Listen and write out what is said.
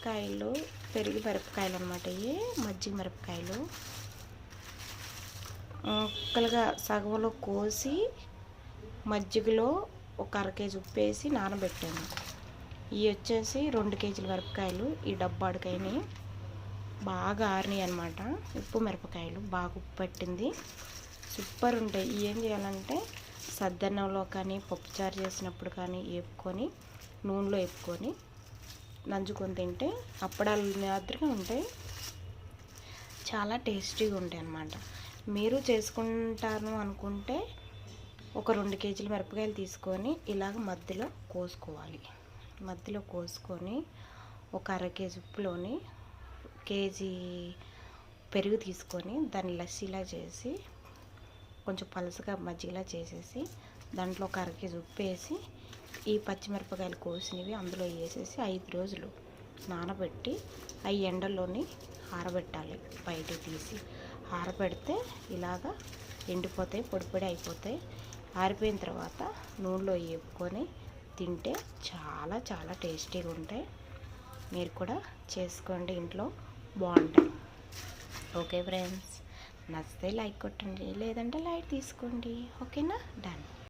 మిరపకాయలు పెరిగి మిరపకాయలు అనమాట. ఇవి మజ్జిగ మిరపకాయలు ముక్కలుగా సగంలో కోసి మజ్జిగలో ఒక అర కేజీ ఉప్పు వేసి నానబెట్టాను. ఇవి వచ్చేసి 2 కేజీల మిరపకాయలు. ఈ డబ్బాడికైనా బాగా ఆరినాయి అనమాట. ఉప్పు మిరపకాయలు బాగా ఉప్పు పట్టింది, సూపర్ ఉంటాయి. ఏం చేయాలంటే సద్దన్నంలో కానీ పప్పుచారు చేసినప్పుడు కానీ వేపుకొని నూనెలో వేపుకొని నంచుకొని తింటే అప్పడాలు మాదిరిగా ఉంటాయి, చాలా టేస్టీగా ఉంటాయి అన్నమాట. మీరు చేసుకుంటాను అనుకుంటే ఒక 2 కేజీల మిరపకాయలు తీసుకొని ఇలాగ మధ్యలో కోసుకోవాలి. మధ్యలో కోసుకొని ఒక అర కేజీ ఉప్పులోని కేజీ పెరుగు తీసుకొని దాన్ని లస్సీలా చేసి కొంచెం పలసగా మజ్జిగలా చేసేసి దాంట్లో ఒక అర కేజీ ఉప్పు వేసి ఈ పచ్చిమిరపకాయలు కోసినవి అందులో వేసేసి 5 రోజులు నానబెట్టి అవి ఎండలోని ఆరబెట్టాలి. బయటికి తీసి ఆరబెడితే ఇలాగా ఎండిపోతాయి, పొడి పొడి అయిపోతాయి. ఆరిపోయిన తర్వాత నూనెలో వేపుకొని తింటే చాలా చాలా టేస్టీగా ఉంటాయి. మీరు కూడా చేసుకోండి, ఇంట్లో బాగుంటాయి. ఓకే ఫ్రెండ్స్, నచ్చితే లైక్ కొట్టండి, లేదంటే లైట్ తీసుకోండి. ఓకేనా? డన్.